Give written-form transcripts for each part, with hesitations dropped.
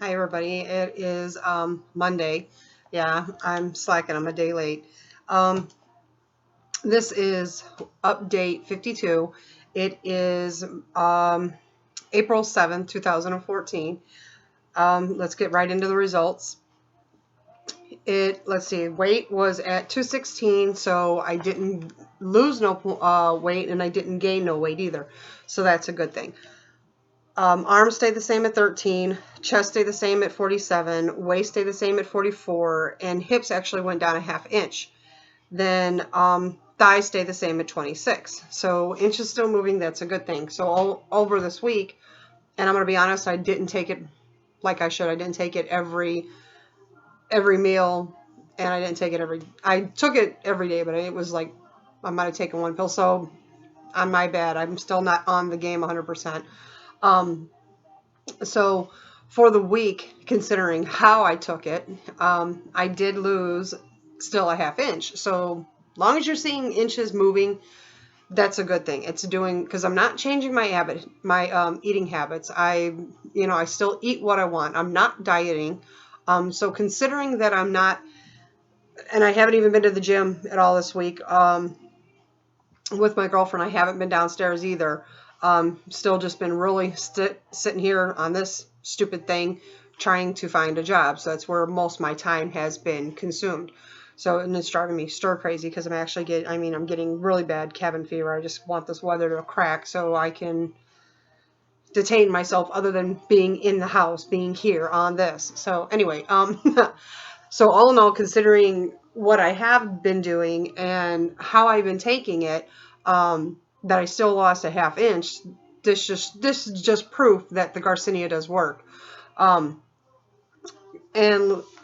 Hi everybody. It is Monday. Yeah, I'm slacking. I'm a day late. Um, this is update 52. It is April 7th, 2014. Let's get right into the results. Let's see, weight was at 216, so I didn't lose no weight and I didn't gain no weight either. So that's a good thing. Arms stayed the same at 13, chest stayed the same at 47, waist stayed the same at 44, and hips actually went down a ½ inch. Then thighs stay the same at 26. So inches still moving, that's a good thing. So all over this week, and I'm going to be honest, I didn't take it like I should. I didn't take it every meal, and I didn't take it I took it every day, but it was like I might have taken one pill. So on my bad, I'm still not on the game 100%. So for the week, considering how I took it, I did lose still a ½ inch. So long as you're seeing inches moving, that's a good thing. It's doing, because I'm not changing my eating habits. I still eat what I want. I'm not dieting. So considering that I'm not, and I haven't even been to the gym at all this week. With my girlfriend, I haven't been downstairs either. Still just been really sitting here on this stupid thing trying to find a job. So that's where most of my time has been consumed. So, and it's driving me stir crazy because I'm getting really bad cabin fever. I just want this weather to crack so I can detain myself other than being in the house, being here on this. So anyway, so all in all, considering what I have been doing and how I've been taking it, that I still lost a ½ inch. This is just proof that the Garcinia does work. And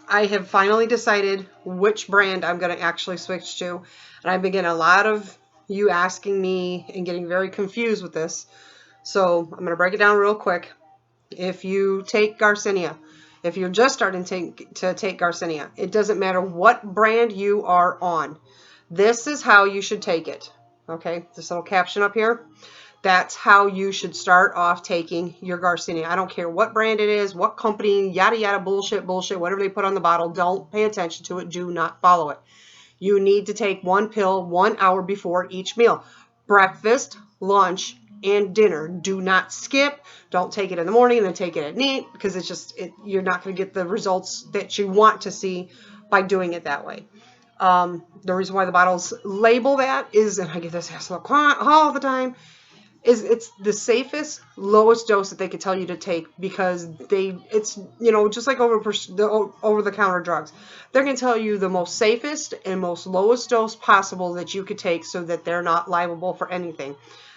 I have finally decided which brand I'm going to actually switch to. And I've been getting a lot of you asking me and getting very confused with this. So I'm going to break it down real quick. If you take Garcinia, if you're just starting to take Garcinia, it doesn't matter what brand you are on. This is how you should take it. Okay, this little caption up here. That's how you should start off taking your Garcinia. I don't care what brand it is, what company, yada, yada, bullshit, whatever they put on the bottle. Don't pay attention to it. Do not follow it. You need to take one pill 1 hour before each meal. Breakfast, lunch, and dinner. Do not skip. Don't take it in the morning and then take it at night, because you're not going to get the results that you want to see by doing it that way. The reason why the bottles label that is, and I get this all the time, is it's the safest, lowest dose that they could tell you to take, because it's just like over the counter drugs. They're going to tell you the most safest and most lowest dose possible that you could take so that they're not liable for anything.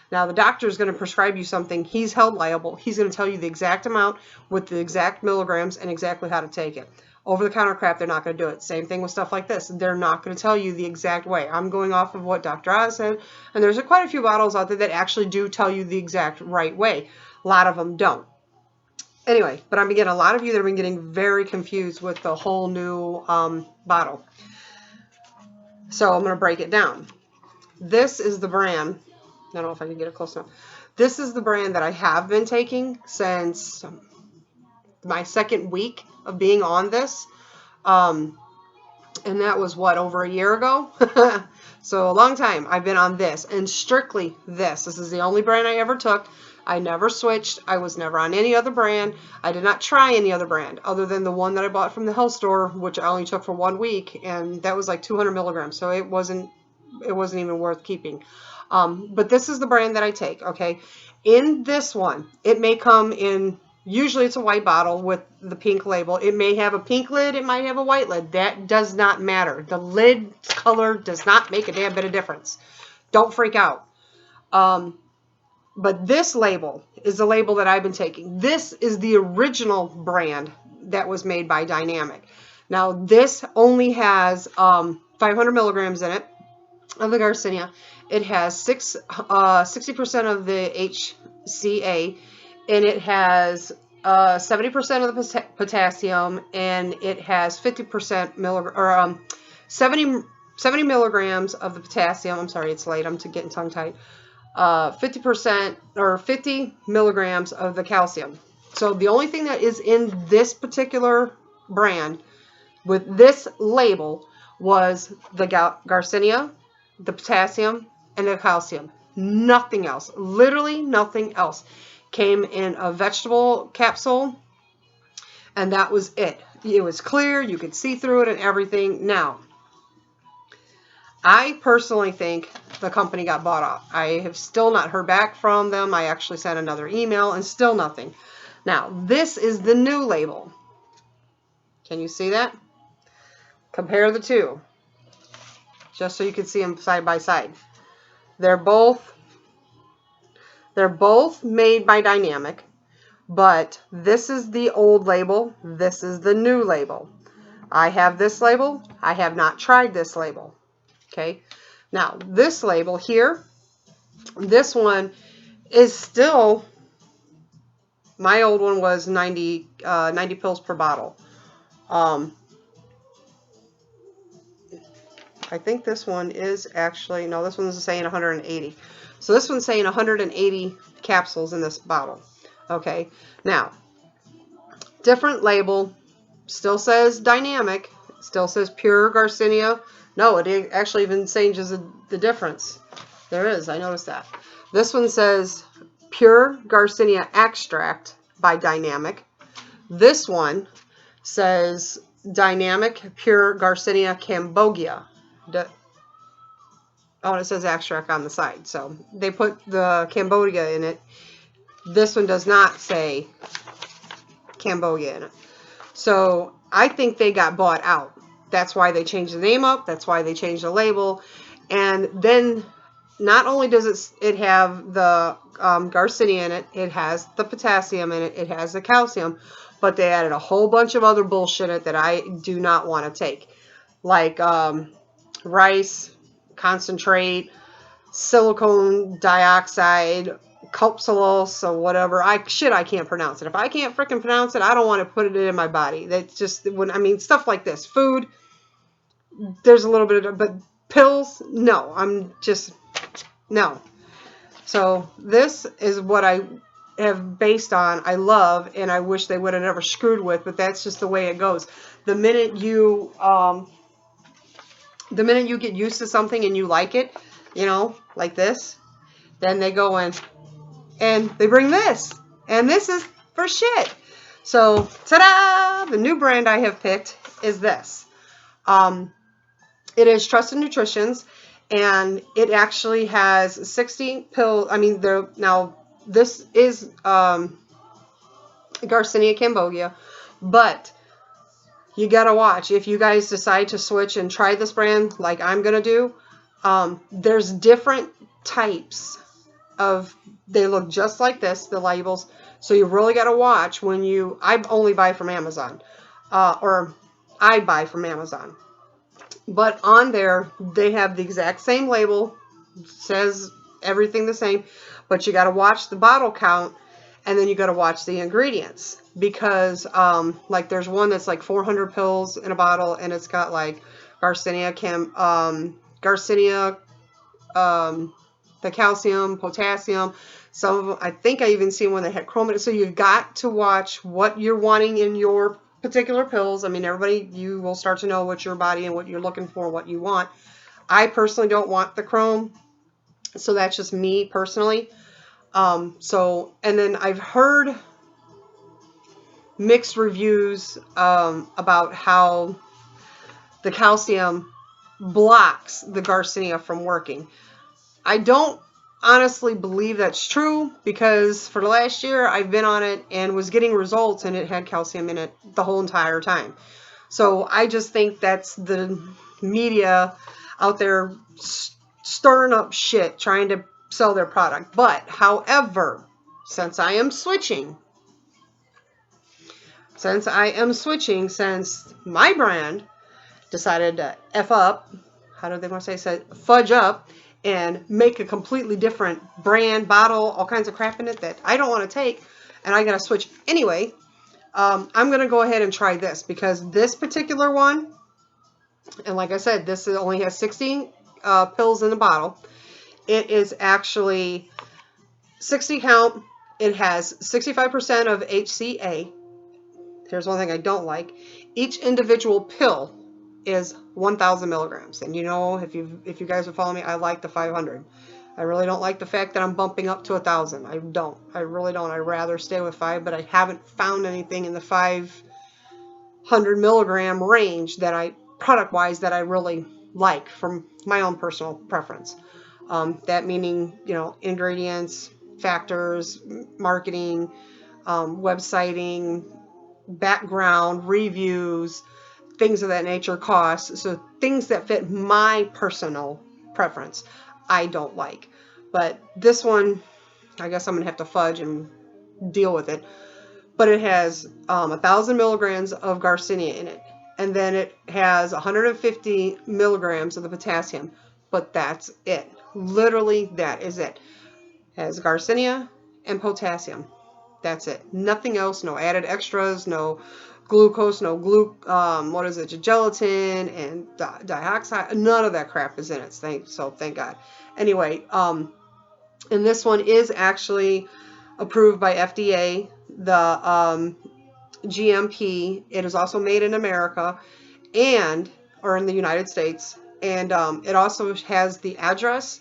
Now, the doctor is going to prescribe you something. He's held liable. He's going to tell you the exact amount with the exact milligrams and exactly how to take it. Over-the-counter crap, they're not going to do it. Same thing with stuff like this. They're not going to tell you the exact way. I'm going off of what Dr. Oz said, and there's quite a few bottles out there that actually do tell you the exact right way. A lot of them don't. Anyway, but I'm getting a lot of you that have been getting very confused with the whole new bottle. So I'm going to break it down. This is the brand. I don't know if I can get it close enough. This is the brand that I have been taking since my second week of being on this. And that was over a year ago. So a long time I've been on this, and strictly this. This is the only brand I ever took. I never switched. I was never on any other brand. I did not try any other brand other than the one that I bought from the health store, which I only took for 1 week, and that was like 200 milligrams. So it wasn't even worth keeping. But this is the brand that I take. Okay. In this one, it may come in, usually it's a white bottle with the pink label. It may have a pink lid. It might have a white lid. That does not matter. The lid color does not make a damn bit of difference. Don't freak out. But this label is the label that I've been taking. This is the original brand that was made by Dynamic. Now, this only has 500 milligrams in it of the Garcinia. It has 60% of the HCA, and it has 70% of the potassium, and it has 70 milligrams of the potassium. I'm sorry, it's late. I'm getting tongue tied. 50% or 50 milligrams of the calcium. So the only thing that is in this particular brand with this label was the Garcinia, the potassium, and the calcium. Nothing else. Literally nothing else. Came in a vegetable capsule, and that was it. It was clear. You could see through it and everything. Now, I personally think the company got bought out. I have still not heard back from them. I actually sent another email and still nothing. Now, this is the new label. Can you see that? Compare the two, just so you can see them side by side. They're both made by Dynamic, but this is the old label. This is the new label. I have this label. I have not tried this label. Okay. Now, this label here, this one is still, my old one was 90 pills per bottle. I think this one is actually, no, this one's saying 180. So this one's saying 180 capsules in this bottle. Okay, now, different label, still says Dynamic, still says pure Garcinia. No, it actually even changes the difference. There is, I noticed that. This one says pure Garcinia extract by Dynamic. This one says Dynamic pure Garcinia Cambogia. Oh, and it says extract on the side. So they put the Cambogia in it. This one does not say Cambogia in it. So I think they got bought out. That's why they changed the name up. That's why they changed the label. And then not only does it have the Garcinia in it, it has the potassium in it, it has the calcium, but they added a whole bunch of other bullshit in it that I do not want to take. Like rice, concentrate, silicone dioxide, copsulose, or whatever. I can't pronounce it. If I can't freaking pronounce it, I don't want to put it in my body. That's just, stuff like this. Food, there's a little bit of, but pills, no. No. So this is what I have based on. I love, and I wish they would have never screwed with, but that's just the way it goes. The minute you get used to something and you like it, like this, then they go in and they bring this, and this is for shit. So, ta-da! The new brand I have picked is this. It is Trusted Nutritions, and it actually has 60 pills. Now this is Garcinia Cambogia, but you gotta watch. If you guys decide to switch and try this brand like I'm gonna do, there's different types of, they look just like this, the labels. So you really gotta watch when I only buy from Amazon, or I buy from Amazon. But on there, they have the exact same label, says everything the same, but you gotta watch the bottle count, and then you gotta watch the ingredients. Because, like, there's one that's like 400 pills in a bottle, and it's got like Garcinia, the calcium, potassium. Some of them, I think I even seen one that had chromatin. So you've got to watch what you're wanting in your particular pills. Everybody, you will start to know what your body and what you're looking for, what you want. I personally don't want the chrome, so that's just me personally. And then I've heard mixed reviews about how the calcium blocks the Garcinia from working. I don't honestly believe that's true, because for the last year I've been on it and was getting results, and it had calcium in it the whole entire time. So I just think that's the media out there stirring up shit, trying to sell their product. But however, since my brand decided to F up, how do they want to say, fudge up, and make a completely different brand, bottle, all kinds of crap in it that I don't want to take, and I got to switch anyway, I'm going to go ahead and try this, because this particular one, and like I said, this only has 16 pills in the bottle. It is actually 60 count, It has 65% of HCA. Here's one thing I don't like. Each individual pill is 1,000 milligrams. And you know, if you guys would follow me, I like the 500. I really don't like the fact that I'm bumping up to 1,000. I don't. I really don't. I'd rather stay with 5, but I haven't found anything in the 500 milligram range that product-wise, that I really like from my own personal preference. That meaning, you know, ingredients, factors, marketing, websiting, background, reviews, things of that nature, costs. So things that fit my personal preference, I don't like. But this one, I guess I'm going to have to fudge and deal with it. But it has 1,000 milligrams of Garcinia in it. And then it has 150 milligrams of the potassium. But that's it. Literally, that is it. It has Garcinia and potassium. That's it. Nothing else. No added extras. No glucose. No gelatin and dioxide. None of that crap is in it. Thank God. Anyway, and this one is actually approved by FDA. The GMP. It is also made in America or in the United States. And it also has the address,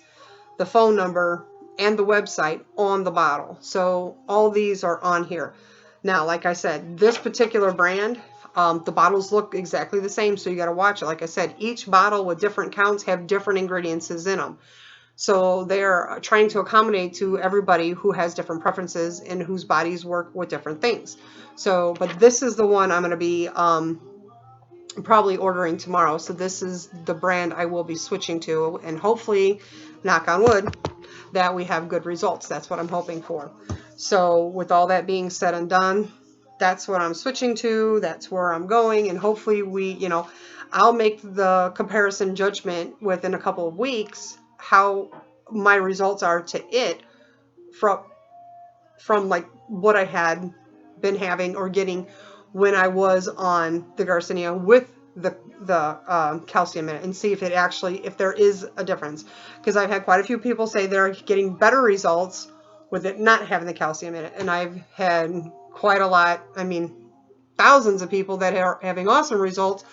the phone number, and the website on the bottle. So all these are on here. Now, like I said, this particular brand, the bottles look exactly the same, so you got to watch it. Like I said, each bottle with different counts have different ingredients in them. So they're trying to accommodate to everybody who has different preferences and whose bodies work with different things. So, but this is the one I'm going to be probably ordering tomorrow. So this is the brand I will be switching to, and hopefully, knock on wood, that we have good results. That's what I'm hoping for. So with all that being said and done, that's what I'm switching to. That's where I'm going. And hopefully I'll make the comparison judgment within a couple of weeks, how my results are to it from like what I had been having or getting when I was on the Garcinia with the calcium in it, and see if there is a difference. Because I've had quite a few people say they're getting better results with it not having the calcium in it. And I've had quite a lot, thousands of people that are having awesome results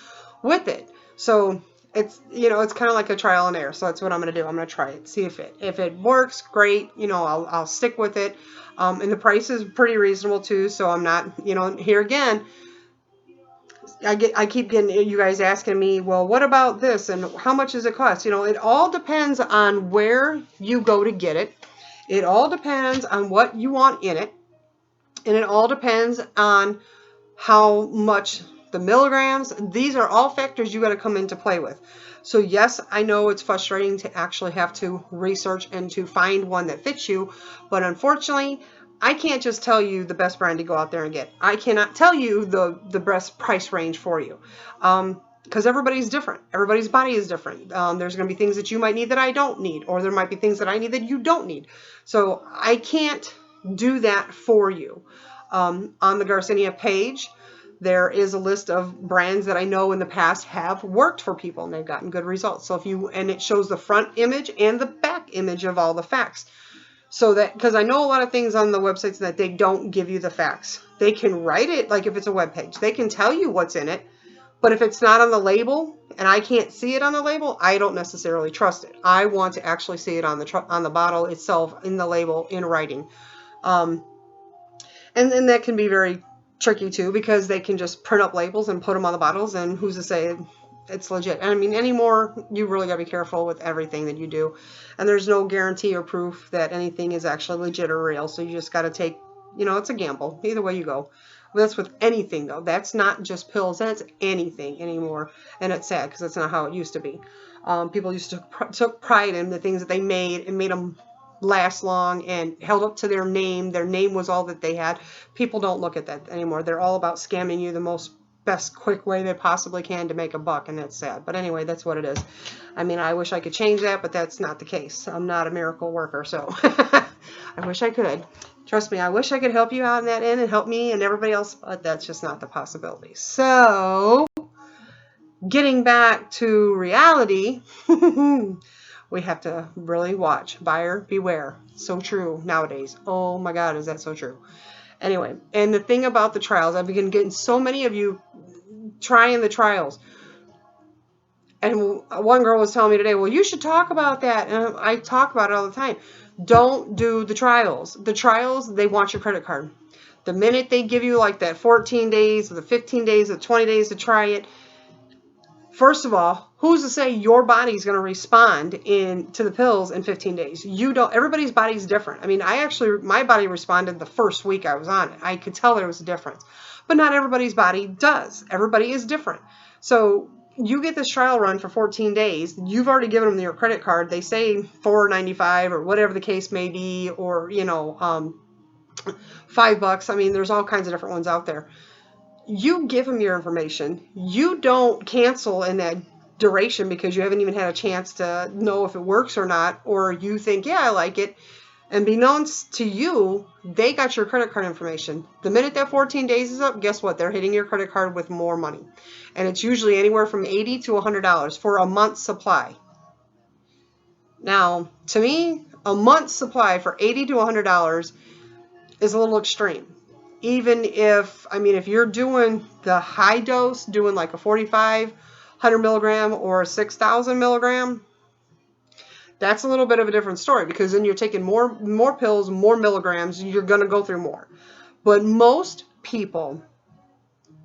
with it. So it's kind of like a trial and error. So that's what I'm going to do. I'm going to try it, see if it works. Great. I'll stick with it. And the price is pretty reasonable too. So I'm not, here again, I keep getting you guys asking me, well, what about this and how much does it cost? It all depends on where you go to get it. It all depends on what you want in it. And it all depends on how much the milligrams. These are all factors you got to come into play with. So yes, I know it's frustrating to actually have to research and to find one that fits you. But unfortunately, I can't just tell you the best brand to go out there and get. I cannot tell you the best price range for you. Because everybody's different. Everybody's body is different. There's going to be things that you might need that I don't need. Or there might be things that I need that you don't need. So I can't do that for you. On the Garcinia page, there is a list of brands that I know in the past have worked for people and they've gotten good results. So and it shows the front image and the back image of all the facts. So that, because I know a lot of things on the websites that they don't give you the facts. They can write it, like if it's a web page, they can tell you what's in it. But if it's not on the label and I can't see it on the label, I don't necessarily trust it. I want to actually see it on the bottle itself, in the label, in writing. And then that can be very tricky too, because they can just print up labels and put them on the bottles, and who's to say it's legit? And anymore, you really got to be careful with everything that you do. And there's no guarantee or proof that anything is actually legit or real. So you just got to take, it's a gamble. Either way you go. That's with anything, though. That's not just pills. That's anything anymore. And it's sad because that's not how it used to be. People used to took pride in the things that they made and made them last long and held up to their name. Their name was all that they had. People don't look at that anymore. They're all about scamming you the best quick way they possibly can to make a buck, and that's sad. But anyway, that's what it is. I wish I could change that, but that's not the case. I'm not a miracle worker, so I wish I could. Trust me, I wish I could help you out in that end and help me and everybody else, but that's just not the possibility. So, getting back to reality, We have to really watch. Buyer beware. So true nowadays. Oh my God, is that so true? Anyway, and the thing about the trials, I've been getting so many of you trying the trials. And one girl was telling me today, well, you should talk about that. And I talk about it all the time. Don't do the trials. The trials, they want your credit card. The minute they give you like that 14 days or the 15 days or 20 days to try it, first of all, who's to say your body's going to respond to the pills in 15 days? You don't. Everybody's body's different. I mean, my body responded the first week I was on it. I could tell there was a difference. But not everybody's body does. Everybody is different. So you get this trial run for 14 days. You've already given them your credit card. They say $4.95 or whatever the case may be, or, $5. I mean, there's all kinds of different ones out there. You give them your information. You don't cancel in that duration because you haven't even had a chance to know if it works or not, or you think, yeah, I like it. And beknownst to you, they got your credit card information. The minute that 14 days is up, guess what? They're hitting your credit card with more money. And it's usually anywhere from $80 to $100 for a month's supply. Now, to me, a month's supply for $80 to $100 is a little extreme. Even if you're doing the high dose, doing like a 4,500 milligram or a 6,000 milligram, that's a little bit of a different story, because then you're taking more pills, more milligrams, you're going to go through more. But most people,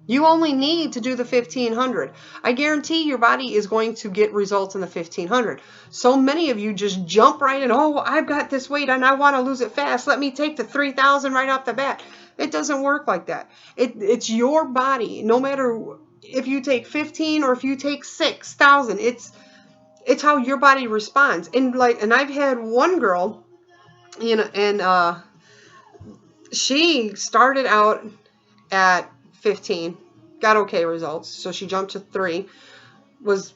you only need to do the 1,500. I guarantee your body is going to get results in the 1,500. So many of you just jump right in, oh, I've got this weight and I want to lose it fast. Let me take the 3,000 right off the bat. It doesn't work like that. It's your body. No matter if you take 15 or if you take 6,000, it's how your body responds. And I've had one girl, and she started out at 15, got okay results. So she jumped to 3, was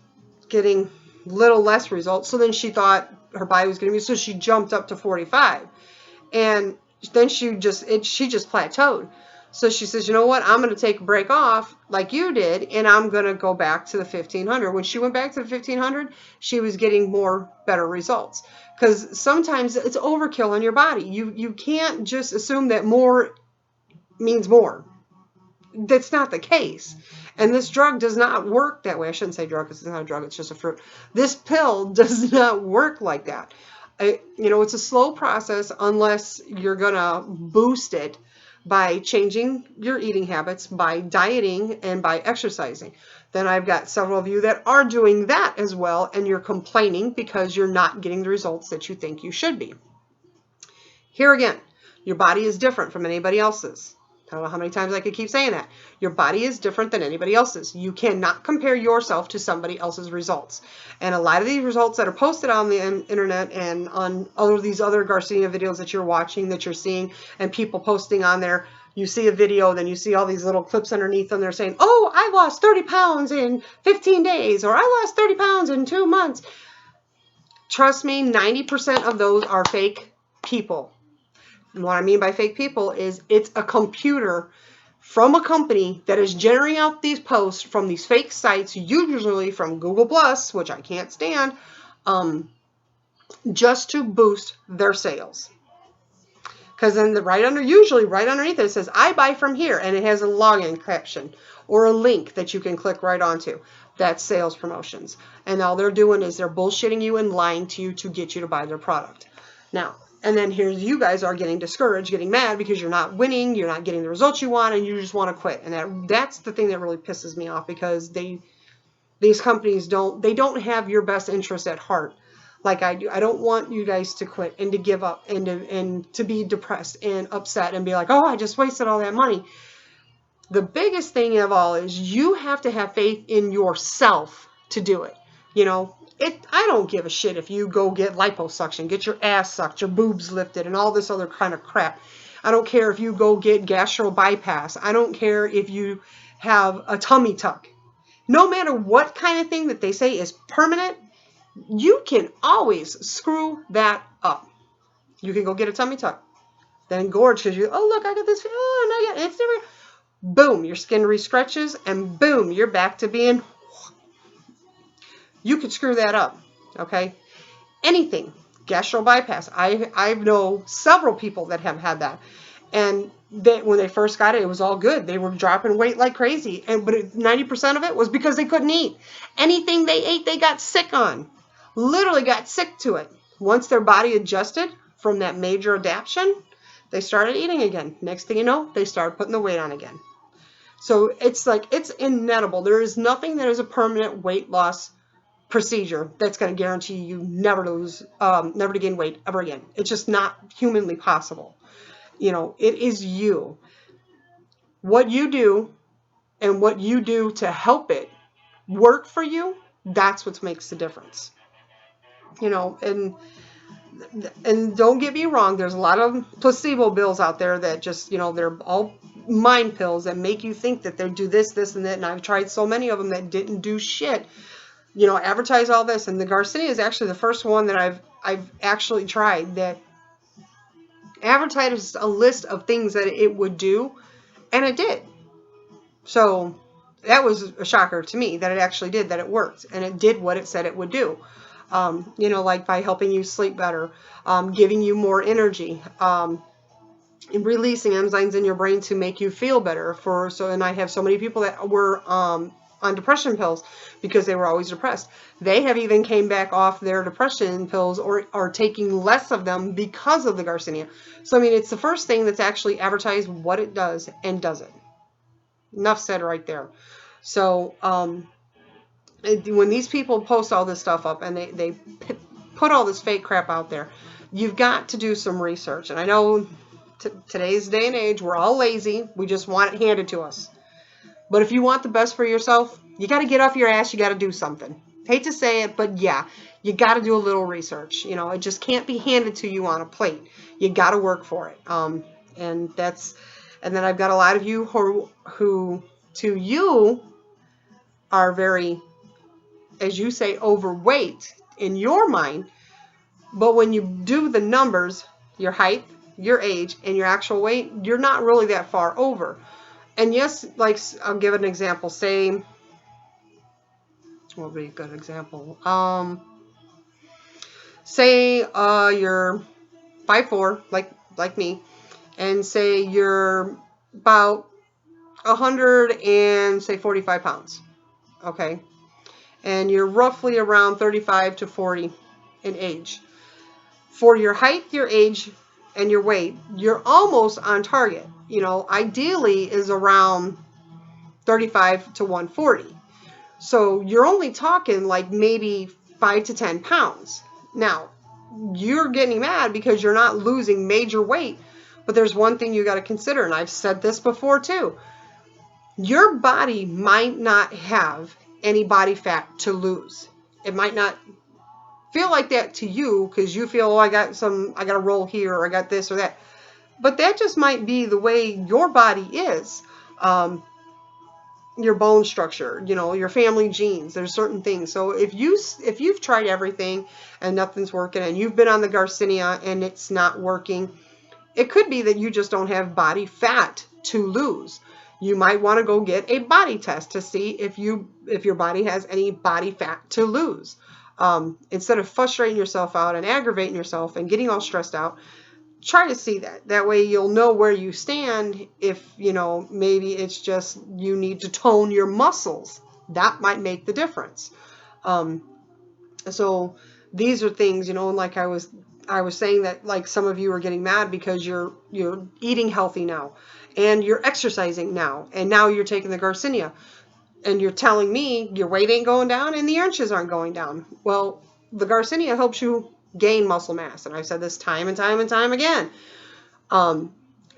getting little less results. So then she thought her body was going to be, so she jumped up to 45. And then she just plateaued. So she says, you know what? I'm going to take a break off like you did, and I'm going to go back to the 1,500. When she went back to the 1,500, she was getting better results. Because sometimes it's overkill on your body. You can't just assume that more means more. That's not the case. And this drug does not work that way. I shouldn't say drug because it's not a drug. It's just a fruit. This pill does not work like that. It's a slow process unless you're going to boost it by changing your eating habits, by dieting, and by exercising. Then I've got several of you that are doing that as well, and you're complaining because you're not getting the results that you think you should be. Here again, your body is different from anybody else's. I don't know how many times I could keep saying that. Your body is different than anybody else's. You cannot compare yourself to somebody else's results. And a lot of these results that are posted on the internet and on all of these other Garcinia videos that you're watching, that you're seeing, and people posting on there, you see a video, then you see all these little clips underneath them. They're saying, oh, I lost 30 pounds in 15 days, or I lost 30 pounds in 2 months. Trust me, 90% of those are fake people. And what I mean by fake people is it's a computer from a company that is generating out these posts from these fake sites, usually from Google Plus, which I can't stand, just to boost their sales. Because then usually right underneath it says, I buy from here, and it has a login caption or a link that you can click right onto. That's sales promotions. And all they're doing is they're bullshitting you and lying to you to get you to buy their product. Now, and then here you guys are getting discouraged, getting mad because you're not winning, you're not getting the results you want, and you just want to quit. And that's the thing that really pisses me off, because these companies don't have your best interest at heart like I do. I don't want you guys to quit and to give up and to be depressed and upset and be like, oh, I just wasted all that money. The biggest thing of all is you have to have faith in yourself to do it. I don't give a shit if you go get liposuction, get your ass sucked, your boobs lifted, and all this other kind of crap. I don't care if you go get gastro bypass. I don't care if you have a tummy tuck. No matter what kind of thing that they say is permanent, you can always screw that up. You can go get a tummy tuck, then gorge because look, I got this. Oh, no, yeah, it's different. Boom, your skin re-stretches, and boom, you're back to being. You could screw that up, okay? anything. Gastro bypass. I know several people that have had that. And when they first got it, it was all good. They were dropping weight like crazy. But 90% of it was because they couldn't eat. Anything they ate, they got sick on. Literally got sick to it. Once their body adjusted from that major adaptation, they started eating again. Next thing you know, they started putting the weight on again. So it's like, it's inedible. There is nothing that is a permanent weight loss procedure that's going to guarantee you never to gain weight ever again. It's just not humanly possible. It is you. What you do and what you do to help it work for you, that's what makes the difference. And don't get me wrong, there's a lot of placebo pills out there that just, they're all mind pills that make you think that they do this, and that. And I've tried so many of them that didn't do shit. Advertise all this. And the Garcinia is actually the first one that I've actually tried that advertised a list of things that it would do, and it did. So that was a shocker to me that it actually did, that it worked, and it did what it said it would do. Like by helping you sleep better, giving you more energy, releasing enzymes in your brain to make you feel better. And I have so many people that were on depression pills because they were always depressed. They have even came back off their depression pills or are taking less of them because of the Garcinia. So, it's the first thing that's actually advertised what it does and does it. Enough said right there. So, when these people post all this stuff up and they put all this fake crap out there, you've got to do some research. And I know today's day and age, we're all lazy. We just want it handed to us. But if you want the best for yourself, you got to get off your ass. You got to do something. Hate to say it, but yeah, you got to do a little research. It just can't be handed to you on a plate. You got to work for it. And then I've got a lot of you who to you are very, as you say, overweight in your mind. But when you do the numbers, your height, your age, and your actual weight, you're not really that far over. And yes, like, I'll give an example. Say, what would be a good example? Say you're 5'4", like me, and say you're about 145 pounds. Okay, and you're roughly around 35 to 40 in age. For your height, your age, and your weight, you're almost on target. Ideally is around 35 to 140. So you're only talking like maybe 5 to 10 pounds. Now, you're getting mad because you're not losing major weight, but there's one thing you got to consider, and I've said this before too. Your body might not have any body fat to lose. It might not feel like that to you because you feel, I got a roll here, or I got this or that. But that just might be the way your body is. Your bone structure, your family genes, there's certain things. So if you've tried everything and nothing's working, and you've been on the Garcinia and it's not working, it could be that you just don't have body fat to lose. You might want to go get a body test to see if your body has any body fat to lose. Instead of frustrating yourself out and aggravating yourself and getting all stressed out, try to see that. That way you'll know where you stand. If, maybe it's just you need to tone your muscles. That might make the difference. So these are things, like I was saying that, like, some of you are getting mad because you're eating healthy now and you're exercising now, and now you're taking the Garcinia and you're telling me your weight ain't going down and the inches aren't going down. Well, the Garcinia helps you gain muscle mass, and I've said this time and time and time again.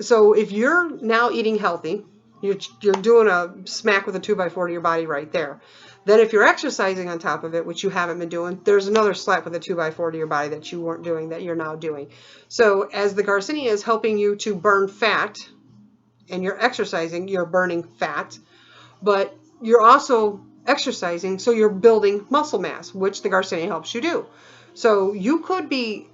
So if you're now eating healthy, you're doing a smack with a 2x4 to your body right there. Then if you're exercising on top of it, which you haven't been doing, there's another slap with a 2x4 to your body that you weren't doing that you're now doing. So as the Garcinia is helping you to burn fat, and you're exercising, you're burning fat, but you're also exercising, so you're building muscle mass, which the Garcinia helps you do. So you could be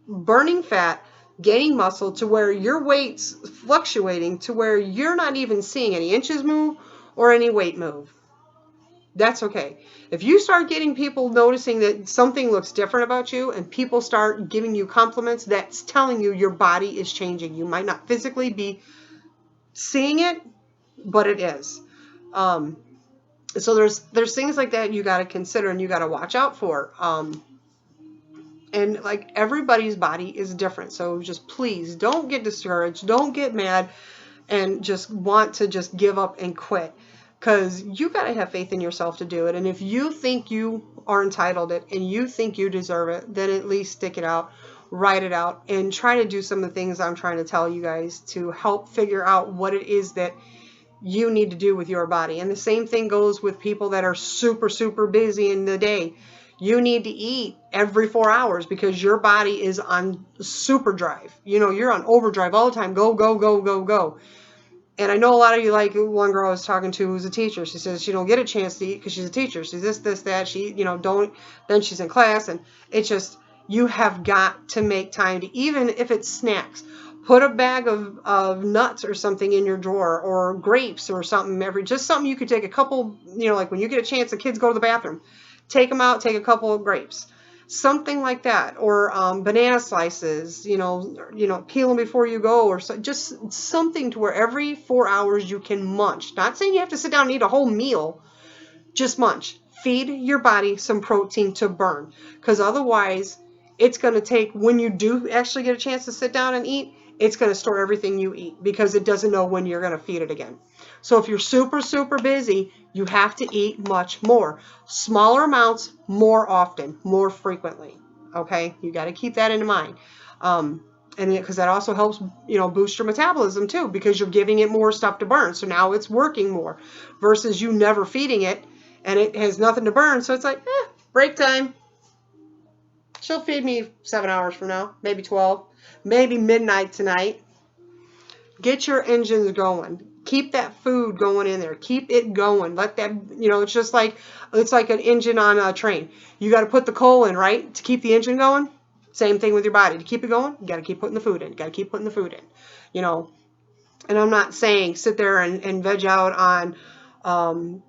burning fat, gaining muscle to where your weight's fluctuating to where you're not even seeing any inches move or any weight move. That's okay. If you start getting people noticing that something looks different about you and people start giving you compliments, that's telling you your body is changing. You might not physically be seeing it, but it is. Um, so there's things like that you got to consider and you got to watch out for. And like everybody's body is different. So just please don't get discouraged. Don't get mad and just want to just give up and quit. Because you got to have faith in yourself to do it. And if you think you are entitled it and you think you deserve it, then at least stick it out, write it out, and try to do some of the things I'm trying to tell you guys to help figure out what it is that you need to do with your body. And the same thing goes with people that are super, super busy in the day. You need to eat every 4 hours because your body is on super drive. You know, you're on overdrive all the time. Go, go, go, go, go. And I know a lot of you, like one girl I was talking to who's a teacher. She says she don't get a chance to eat because she's a teacher. She's this, that. She, don't. Then she's in class. And it's just, you have got to make time to, even if it's snacks, put a bag of nuts or something in your drawer, or grapes or something, just something you could take a couple, like when you get a chance, the kids go to the bathroom, take them out, take a couple of grapes, something like that, or banana slices, peel them before you go, or just something to where every 4 hours you can munch. Not saying you have to sit down and eat a whole meal, just munch. Feed your body some protein to burn, because otherwise it's going to take, when you do actually get a chance to sit down and eat, it's going to store everything you eat because it doesn't know when you're going to feed it again. So if you're super, super busy, you have to eat much more. Smaller amounts, more often, more frequently. Okay? You got to keep that in mind. And because that also helps, boost your metabolism too, because you're giving it more stuff to burn. So now it's working more versus you never feeding it and it has nothing to burn. So it's like, break time. She'll feed me 7 hours from now, maybe 12, maybe midnight tonight. Get your engines going. Keep that food going in there. Keep it going. Let that, it's just like, it's like an engine on a train. You got to put the coal in, right, to keep the engine going. Same thing with your body. To keep it going, you got to keep putting the food in. You got to keep putting the food in, And I'm not saying sit there and veg out on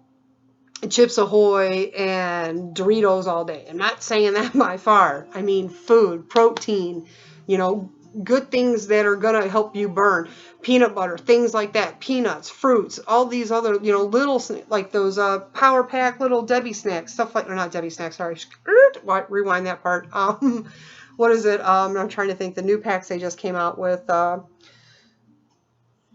Chips Ahoy and Doritos all day. I'm not saying that by far. I mean food, protein, good things that are going to help you burn. Peanut butter, things like that. Peanuts, fruits, all these other, little, like those Power Pack little Debbie snacks. Stuff like, or not Debbie snacks, sorry. Rewind that part. What is it? I'm trying to think. The new packs they just came out with.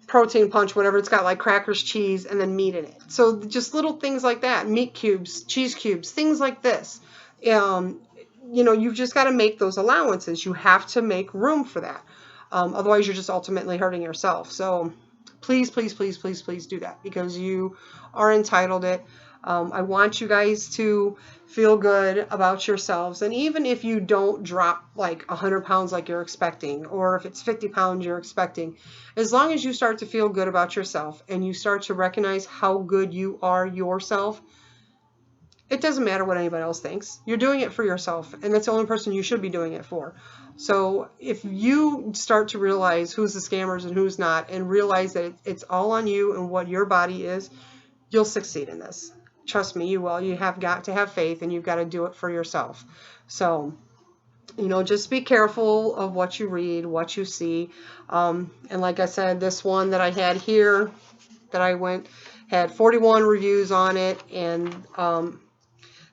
Protein punch, whatever. It's got like crackers, cheese, and then meat in it. So just little things like that. Meat cubes, cheese cubes, things like this. You've just got to make those allowances. You have to make room for that. Otherwise, you're just ultimately hurting yourself. So please, please, please, please, please do that because you are entitled it. I want you guys to feel good about yourselves. And even if you don't drop like 100 pounds like you're expecting, or if it's 50 pounds you're expecting, as long as you start to feel good about yourself and you start to recognize how good you are yourself, it doesn't matter what anybody else thinks. You're doing it for yourself, and that's the only person you should be doing it for. So if you start to realize who's the scammers and who's not, and realize that it's all on you and what your body is, you'll succeed in this. Trust me, you will. You have got to have faith, and you've got to do it for yourself. So, just be careful of what you read, what you see. And like I said, this one that I had here, that I had 41 reviews on it, and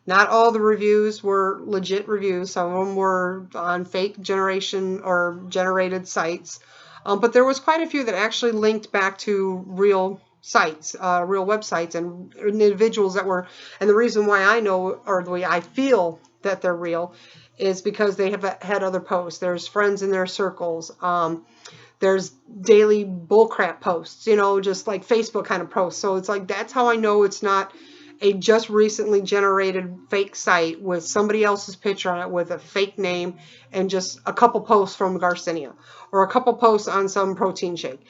not all the reviews were legit reviews. Some of them were on fake generation or generated sites. But there was quite a few that actually linked back to real sites, real websites, and individuals that were, and the reason why I know, or the way I feel that they're real, is because they have had other posts. There's friends in their circles. There's daily bullcrap posts, just like Facebook kind of posts. So it's like, that's how I know it's not a just recently generated fake site with somebody else's picture on it with a fake name and just a couple posts from Garcinia or a couple posts on some protein shake.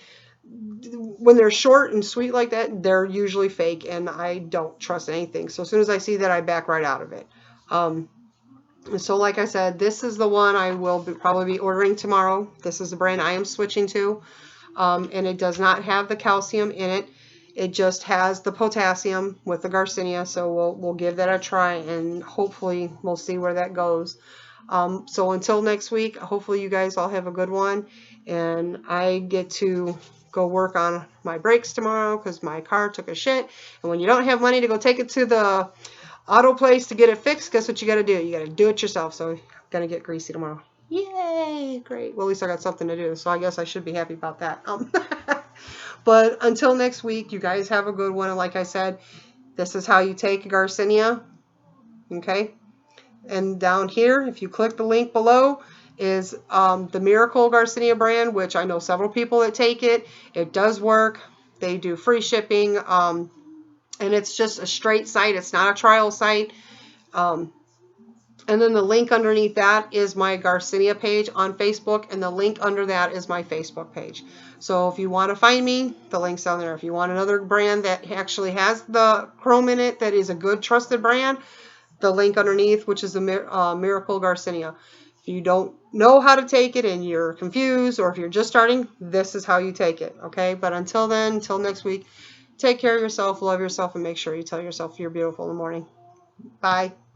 When they're short and sweet like that, they're usually fake, and I don't trust anything. So as soon as I see that, I back right out of it. So like I said, this is the one I will probably be ordering tomorrow. This is the brand I am switching to, and it does not have the calcium in it. It just has the potassium with the Garcinia, so we'll give that a try, and hopefully we'll see where that goes. So until next week, hopefully you guys all have a good one, and I get to go work on my brakes tomorrow because my car took a shit. And when you don't have money to go take it to the auto place to get it fixed, guess what you got to do? You got to do it yourself. So I'm gonna get greasy tomorrow. Yay! Great. Well, at least I got something to do, so I guess I should be happy about that. But until next week, you guys have a good one. And like I said, this is how you take Garcinia. Okay. And down here, if you click the link below, is the Miracle Garcinia brand, which I know several people that take it. It does work. They do free shipping. And it's just a straight site. It's not a trial site. And then the link underneath that is my Garcinia page on Facebook, and the link under that is my Facebook page. So if you want to find me, the link's down there. If you want another brand that actually has the chrome in it, that is a good trusted brand, the link underneath, which is the Miracle Garcinia. If you don't know how to take it and you're confused, or if you're just starting, this is how you take it. Okay, but until then, until next week, take care of yourself, love yourself, and make sure you tell yourself you're beautiful in the morning. Bye.